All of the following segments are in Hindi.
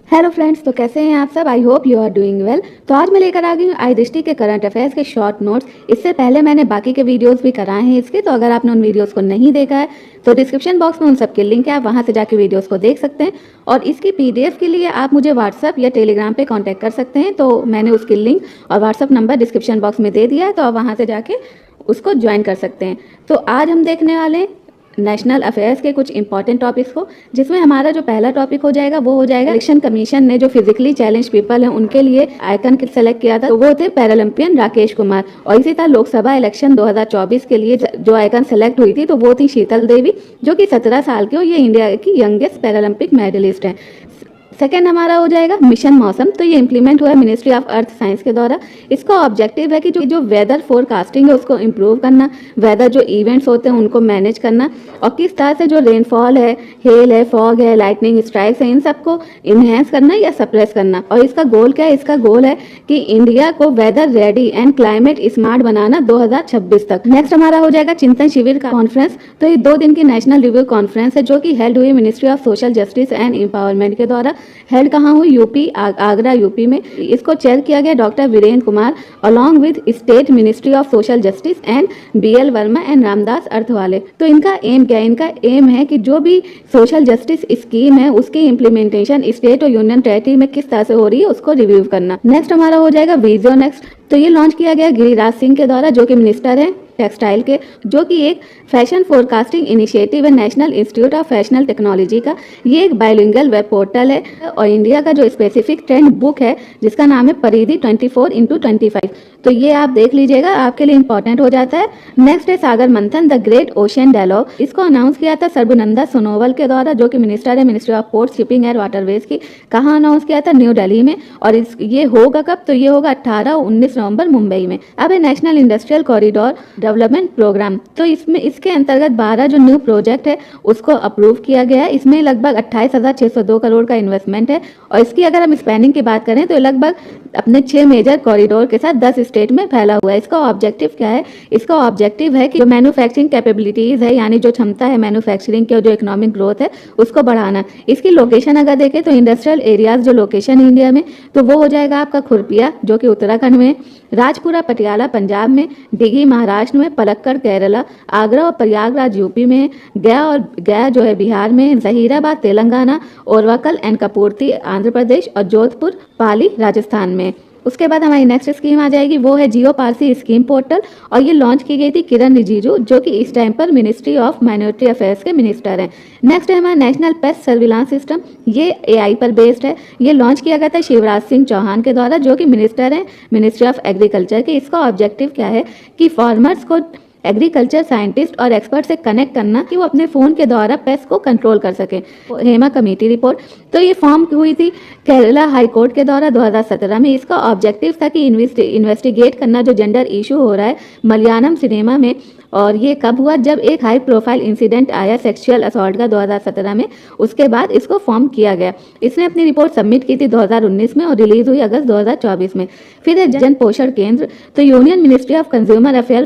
हेलो फ्रेंड्स, तो कैसे हैं आप सब। I hope you are doing well. तो आज मैं लेकर आ गई हूँ आई दृष्टि के करंट अफेयर्स के शॉर्ट नोट्स। इससे पहले मैंने बाकी के वीडियोस भी कराए हैं इसके, तो अगर आपने उन वीडियोस को नहीं देखा है तो डिस्क्रिप्शन बॉक्स में उन सब के लिंक है, आप वहाँ से जाके वीडियोस को देख सकते हैं। और इसकी पीडीएफ के लिए आप मुझे व्हाट्सअप या टेलीग्राम पे कॉन्टैक्ट कर सकते हैं। तो मैंने उसकी लिंक और व्हाट्सअप नंबर डिस्क्रिप्शन बॉक्स में दे दिया है, तो आप वहाँ से जाके उसको ज्वाइन कर सकते हैं। तो आज हम देखने वाले हैं नेशनल अफेयर्स के कुछ इंपॉर्टेंट टॉपिक्स को, जिसमें हमारा जो पहला टॉपिक हो जाएगा वो हो जाएगा इलेक्शन कमीशन ने जो फिजिकली चैलेंज पीपल हैं उनके लिए आइकन सेलेक्ट किया था, तो वो थे पैरालंपियन राकेश कुमार। और इसी तरह लोकसभा इलेक्शन 2024 के लिए जो आइकन सेलेक्ट हुई थी तो वो थी शीतल देवी, जो कि 17 साल की और ये इंडिया की यंगेस्ट पैरालंपिक मेडलिस्ट हैं। सेकेंड हमारा हो जाएगा मिशन मौसम। तो ये इंप्लीमेंट हुआ है मिनिस्ट्री ऑफ अर्थ साइंस के द्वारा। इसका ऑब्जेक्टिव है कि जो वेदर फोरकास्टिंग है उसको इम्प्रूव करना, वेदर जो इवेंट्स होते हैं उनको मैनेज करना, और किस तरह से जो रेनफॉल है, हेल है, फॉग है, लाइटनिंग स्ट्राइक्स है, इन सबको इन्हेंस करना या सप्रेस करना। और इसका गोल क्या है? इसका गोल है कि इंडिया को weather ready and climate smart बनाना 2026 तक। नेक्स्ट हमारा हो जाएगा चिंतन शिविर का कॉन्फ्रेंस। तो ये 2 दिन की नेशनल रिव्यू कॉन्फ्रेंस है जो कि हेल्ड हुई ministry of social justice and empowerment के द्वारा। हेल्ड कहाँ हुई? यूपी, आगरा यूपी में। इसको चेयर किया गया doctor Virendra Kumar along with state ministry of social justice and BL Verma and Ramdas Athawale. तो इनका एम क्या है? इनका एम है कि जो भी सोशल जस्टिस स्कीम है उसकी इम्प्लीमेंटेशन स्टेट और यूनियन टेरिटरी में किस तरह से हो रही है उसको रिव्यू करना। नेक्स्ट हमारा हो जाएगा वीजो नेक्स्ट। तो ये लॉन्च किया गया गिरिराज सिंह के द्वारा, जो कि मिनिस्टर है टेक्सटाइल के, जो कि एक फैशन फोरकास्टिंग इनिशिएटिव है नेशनल इंस्टीट्यूट ऑफ फैशनल टेक्नोलॉजी का। ये एक बायलिंगुअल वेब पोर्टल है और इंडिया का जो स्पेसिफिक ट्रेंड बुक है जिसका नाम है परिधि 24x25। तो ये आप देख लीजिएगा, आपके लिए इंपॉर्टेंट हो जाता है। नेक्स्ट है सागर मंथन द ग्रेट ओशियन डायलॉग। इसको अनाउंस किया था सर्बानंद सोनोवाल के द्वारा, जो कि मिनिस्टर है ministry of port shipping and waterways की। कहाँ अनाउंस किया था? न्यू दिल्ली में। और ये होगा कब? तो ये होगा 18 और 19 नवंबर मुंबई में। अब है national industrial corridor development programme. तो इसके अंतर्गत 12 जो न्यू प्रोजेक्ट है उसको अप्रूव किया गया है। इसमें लगभग 28,602 करोड़ का इन्वेस्टमेंट है। और इसकी अगर हम स्पेनिंग की बात करें तो लगभग अपने 6 मेजर कॉरिडोर के साथ 10 स्टेट में फैला हुआ है। इसका ऑब्जेक्टिव क्या है? इसका ऑब्जेक्टिव है कि जो मैन्युफैक्चरिंग कैपेबिलिटीज है, यानी जो क्षमता है मैन्युफैक्चरिंग की और जो इकोनॉमिक ग्रोथ है उसको बढ़ाना। इसकी लोकेशन अगर देखें तो इंडस्ट्रियल एरियाज जो लोकेशन है इंडिया में, तो वो हो जाएगा आपका खुरपिया जो कि उत्तराखंड में, राजपुरा पटियाला पंजाब में, डिगी महाराष्ट्र में, पलक्कड़ केरला, आगरा और प्रयागराज यूपी में, गया जो है बिहार में, जहीराबाद तेलंगाना, ओरवाकल एंड कपूरथी आंध्र प्रदेश और जोधपुर पाली राजस्थान में। उसके बाद हमारी नेक्स्ट स्कीम आ जाएगी, वो है जियो पारसी स्कीम पोर्टल। और ये लॉन्च की गई थी किरण रिजिजू, जो कि इस टाइम पर मिनिस्ट्री ऑफ माइनॉरिटी अफेयर्स के मिनिस्टर हैं। नेक्स्ट है हमारा नेशनल पेस्ट सर्विलांस सिस्टम। ये एआई पर बेस्ड है। ये लॉन्च किया गया था शिवराज सिंह चौहान के द्वारा, जो कि मिनिस्टर हैं मिनिस्ट्री ऑफ एग्रीकल्चर के। इसका ऑब्जेक्टिव क्या है कि फार्मर्स को एग्रीकल्चर साइंटिस्ट और एक्सपर्ट से कनेक्ट करना कि वो अपने फ़ोन के द्वारा पेस्ट को कंट्रोल कर सकें। Hema committee report. तो ये फॉर्म हुई थी केरला हाई कोर्ट के द्वारा 2017 में। इसका ऑब्जेक्टिव था कि इन्वेस्टिगेट करना जो जेंडर इशू हो रहा है मलयालम सिनेमा में। और ये कब हुआ? जब एक हाई प्रोफाइल इंसिडेंट आया सेक्सुअल असॉल्ट का 2017 में, उसके बाद इसको फॉर्म किया गया। इसने अपनी रिपोर्ट सबमिट की थी 2019 में और रिलीज हुई अगस्त 2024 में। फिर है जन पोषण केंद्र। तो union ministry of consumer affair,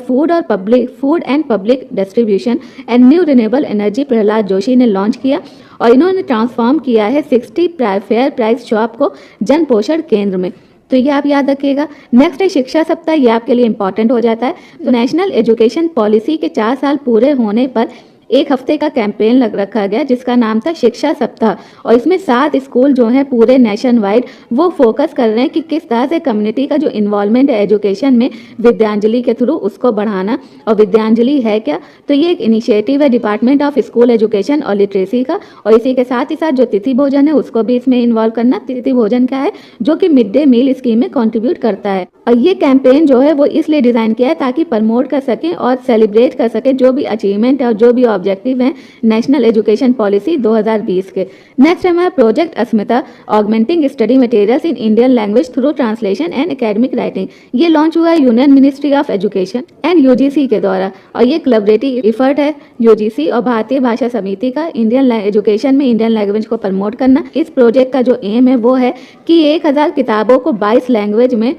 food and public distribution and new renewable energy Prahlad Joshi ने लॉन्च किया और इन्होंने ट्रांसफॉर्म किया है 60 फेयर प्राइस शॉप को जन पोषण केंद्र में। तो ये आप याद रखिएगा। नेक्स्ट है शिक्षा सप्ताह। ये आपके लिए इंपॉर्टेंट हो जाता है। तो नेशनल एजुकेशन पॉलिसी के 4 साल पूरे होने पर 1 हफ्ते का कैंपेन रखा गया जिसका नाम था शिक्षा सप्ताह। और इसमें 7 स्कूल जो हैं पूरे नेशन वाइड वो फोकस कर रहे हैं कि किस तरह से कम्युनिटी का जो इन्वॉल्वमेंट है एजुकेशन में विद्यांजलि के थ्रू उसको बढ़ाना। और विद्यांजलि है क्या? तो ये एक इनिशिएटिव है डिपार्टमेंट ऑफ स्कूल एजुकेशन और लिटरेसी का। और इसी के साथ ही साथ जो तिथि भोजन है उसको भी इसमें इन्वॉल्व करना। तिथि भोजन क्या है? जो कि मिड डे मील स्कीम में कॉन्ट्रीब्यूट करता है। और ये कैंपेन जो है वो इसलिए डिज़ाइन किया है ताकि प्रमोट कर सकें और सेलिब्रेट कर सकें जो भी अचीवमेंट है और जो भी ऑब्जेक्टिव हैं नेशनल एजुकेशन पॉलिसी 2020 के। नेक्स्ट है हमारा project Asmita, augmenting study materials in Indian language through translation and academic writing. ये लॉन्च हुआ है union ministry of education and UGC के द्वारा। और ये कोलैबोरेटिव एफर्ट है यूजीसी और भारतीय भाषा समिति का इंडियन एजुकेशन में इंडियन लैंग्वेज को प्रमोट करना। इस प्रोजेक्ट का जो एम है वो है कि 1000 किताबों को 22 लैंग्वेज में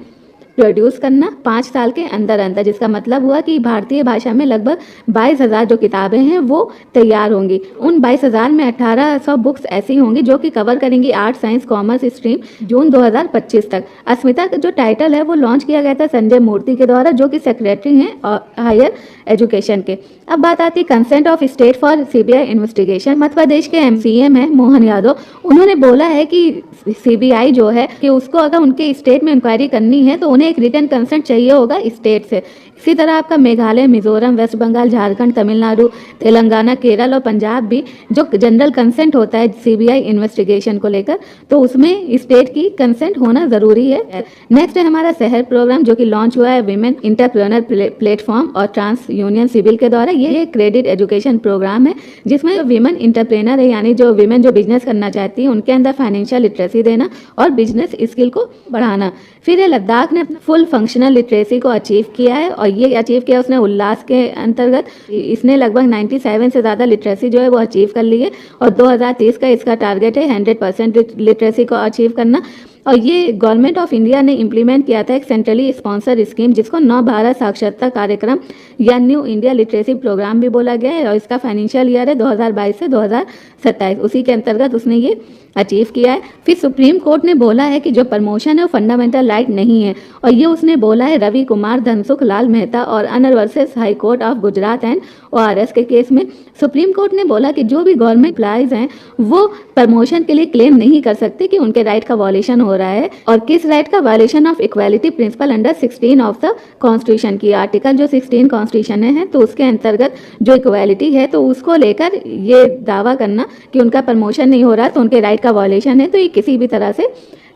प्रोड्यूस करना 5 साल के अंदर अंदर, जिसका मतलब हुआ कि भारतीय भाषा में लगभग 22,000 जो किताबें हैं वो तैयार होंगी। उन 22,000 में 1800 बुक्स ऐसी होंगी जो कि कवर करेंगी आर्ट, साइंस, कॉमर्स स्ट्रीम जून 2025 तक। अस्मिता का जो टाइटल है वो लॉन्च किया गया था संजय मूर्ति के द्वारा, जो कि सेक्रेटरी हैं हायर एजुकेशन के। अब बात आती है consent of state for CBI investigation. Madhya Pradesh के सीएम है मोहन यादव, उन्होंने बोला है कि सीबीआई जो है कि उसको अगर उनके स्टेट में इंक्वायरी करनी है तो उन्हें एक रिटर्न कंसेंट चाहिए होगा स्टेट से। इसी तरह आपका मेघालय, मिजोरम, वेस्ट बंगाल, झारखंड, तमिलनाडु, तेलंगाना, केरल और पंजाब भी जो जनरल कंसेंट होता है सीबीआई इन्वेस्टिगेशन को लेकर, तो उसमें स्टेट की कंसेंट होना ज़रूरी है। नेक्स्ट है हमारा शहर प्रोग्राम, जो कि लॉन्च हुआ है विमेन इंटरप्रेन्योर प्लेटफॉर्म और ट्रांस यूनियन सिविल के द्वारा। ये क्रेडिट एजुकेशन प्रोग्राम है जिसमें विमेन इंटरप्रेन्योर है, यानी जो विमेन जो बिजनेस करना चाहती है उनके अंदर फाइनेंशियल लिटरेसी देना और बिजनेस स्किल को बढ़ाना। फिर ये लद्दाख ने फुल फंक्शनल लिटरेसी को अचीव किया है, और ये अचीव किया उसने उल्लास के अंतर्गत। इसने लगभग 97 से ज़्यादा लिटरेसी जो है वो अचीव कर ली है, और 2030 का इसका टारगेट है 100% लिटरेसी को अचीव करना। और ये गवर्नमेंट ऑफ इंडिया ने इम्प्लीमेंट किया था एक सेंट्रली स्पॉन्सर स्कीम, जिसको नव भारत साक्षरता कार्यक्रम या न्यू इंडिया लिटरेसी प्रोग्राम भी बोला गया है, और इसका फाइनेंशियल ईयर है 2022 से 2027। उसी के अंतर्गत उसने ये अचीव किया है। फिर सुप्रीम कोर्ट ने बोला है कि जो प्रमोशन है वो फंडामेंटल राइट नहीं है, और ये उसने बोला है रवि कुमार, धनसुख लाल मेहता और owner versus high court of Gujarat and ORS के केस में। सुप्रीम कोर्ट ने बोला कि जो भी गवर्नमेंट एम्प्लॉइज हैं वो प्रमोशन के लिए क्लेम नहीं कर सकते कि उनके राइट का वॉलेशन हो रहा है, और किस राइट का violation of equality principle under 16 of the constitution की। आर्टिकल जो 16 कॉन्स्टिट्यूशन है तो उसके अंतर्गत जो इक्वालिटी है तो उसको लेकर ये दावा करना कि उनका प्रमोशन नहीं हो रहा तो उनके राइट का वॉलेशन है, तो ये किसी भी तरह से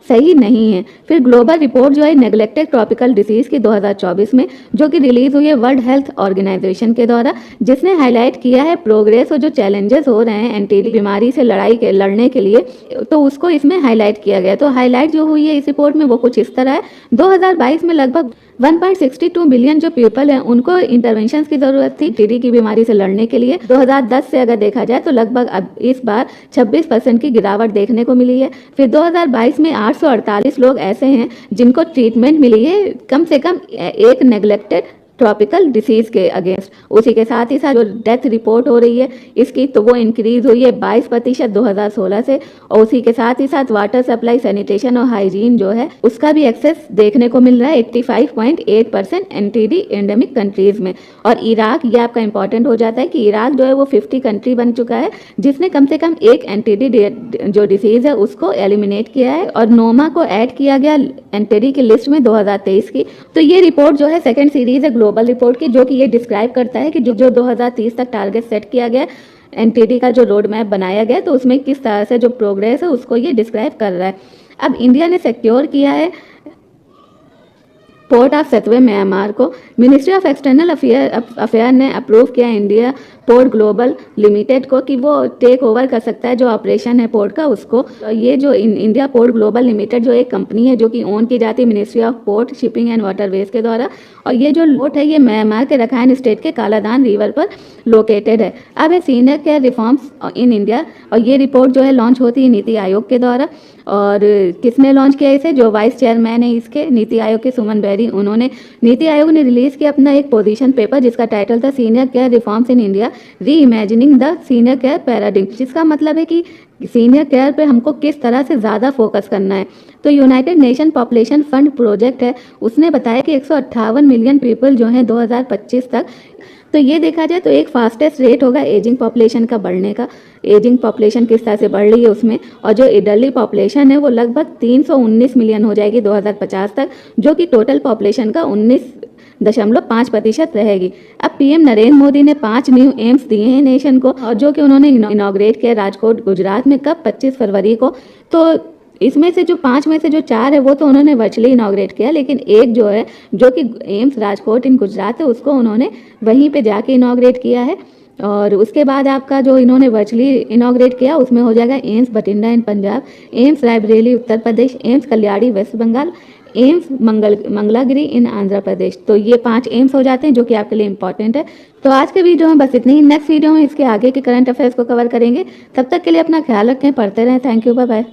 सही नहीं है। फिर ग्लोबल रिपोर्ट जो है नेग्लेक्टेड ट्रॉपिकल डिसीज़ की 2024 में, जो कि रिलीज हुई है वर्ल्ड हेल्थ ऑर्गेनाइजेशन के द्वारा, जिसने हाईलाइट किया है प्रोग्रेस और जो चैलेंजेस हो रहे हैं एंटीडी बीमारी से लड़ने के लिए, तो उसको इसमें हाईलाइट किया गया। तो हाईलाइट जो हुई है इस रिपोर्ट में वो कुछ इस तरह है। 2022 में लगभग 1.62 बिलियन जो पीपल हैं उनको इंटरवेंशन की ज़रूरत थी टीडी की बीमारी से लड़ने के लिए। 2010 से अगर देखा जाए तो लगभग अब इस बार 26% की गिरावट देखने को मिली है। फिर 2022 में 848 लोग ऐसे हैं जिनको ट्रीटमेंट मिली है कम से कम एक नेग्लेक्टेड ट्रॉपिकल डिसीज़ के अगेंस्ट। उसी के साथ ही साथ जो डेथ रिपोर्ट हो रही है इसकी, तो वो इंक्रीज हुई है 22% 2016 से, और उसी के साथ ही साथ वाटर सप्लाई, सैनिटेशन और हाइजीन जो है उसका भी एक्सेस देखने को मिल रहा है 85.8% एनटीडी एंडेमिक कंट्रीज़ में। और इराक, ये आपका इंपॉर्टेंट हो जाता है कि इराक जो है वो 50 कंट्री बन चुका है जिसने कम से कम एक एनटीडी जो डिसीज़ है उसको एलिमिनेट किया है, और नोमा को ऐड किया गया एनटीडी की लिस्ट में 2023 की। तो ये रिपोर्ट जो है सेकेंड सीरीज है ग्लोबल रिपोर्ट की, जो कि ये डिस्क्राइब करता है कि जो 2030 तक टारगेट सेट किया गया एनटीडी का जो रोड मैप बनाया गया तो उसमें किस तरह से जो प्रोग्रेस है उसको ये डिस्क्राइब कर रहा है। अब इंडिया ने सिक्योर किया है पोर्ट ऑफ सतवे म्यांमार को। मिनिस्ट्री ऑफ एक्सटर्नल अफेयर ने अप्रूव किया इंडिया पोर्ट ग्लोबल लिमिटेड को कि वो टेक ओवर कर सकता है जो ऑपरेशन है पोर्ट का उसको। ये जो इंडिया पोर्ट ग्लोबल लिमिटेड जो एक कंपनी है जो कि ओन की जाती है ministry of port, shipping and waterways के द्वारा, और ये जो पोर्ट है ये म्यांमार के रखाइन स्टेट के कालादान रिवर पर लोकेटेड है। अब है senior care reforms in India, और ये रिपोर्ट जो है लॉन्च होती है नीति आयोग के द्वारा। और किसने लॉन्च किया इसे? जो वाइस चेयरमैन है इसके नीति आयोग के, सुमन बेरी, उन्होंने नीति आयोग ने रिलीज किया अपना एक पोजीशन पेपर जिसका टाइटल था senior care reforms in India reimagining the senior care paradigm, जिसका मतलब है कि सीनियर केयर पे हमको किस तरह से ज़्यादा फोकस करना है। तो United nation population fund project है, उसने बताया कि 158 मिलियन पीपल जो हैं 2025 तक, तो ये देखा जाए तो एक फास्टेस्ट रेट होगा एजिंग पॉपुलेशन का बढ़ने का। एजिंग पॉपुलेशन किस तरह से बढ़ रही है उसमें, और जो एडल्टली पॉपुलेशन है वो लगभग 319 मिलियन हो जाएगी 2050 तक, जो कि टोटल पॉपुलेशन का 19.5% रहेगी। अब पीएम नरेंद्र मोदी ने 5 न्यू एम्स दिए हैं नेशन को, और जो कि उन्होंने इनॉग्रेट किया राजकोट गुजरात में कब 25 फरवरी को। तो इसमें से जो 5 में से जो 4 है वो तो उन्होंने वर्चुअली इनॉग्रेट किया, लेकिन एक जो है जो कि एम्स राजकोट इन गुजरात है उसको उन्होंने वहीं पे जाके इनॉग्रेट किया है। और उसके बाद आपका जो इन्होंने वर्चुअली इनॉग्रेट किया उसमें हो जाएगा AIIMS Bathinda in Punjab, AIIMS Raebareli Uttar Pradesh, AIIMS Kalyani west Bengal, AIIMS Mangalagiri in Andhra Pradesh. तो ये 5 एम्स हो जाते हैं जो कि आपके लिए इंपॉर्टेंट है। तो आज के वीडियो में बस इतनी ही। नेक्स्ट वीडियो में इसके आगे के करंट अफेयर्स को कवर करेंगे। तब तक के लिए अपना ख्याल रखें, पढ़ते रहें। Thank you, bye bye.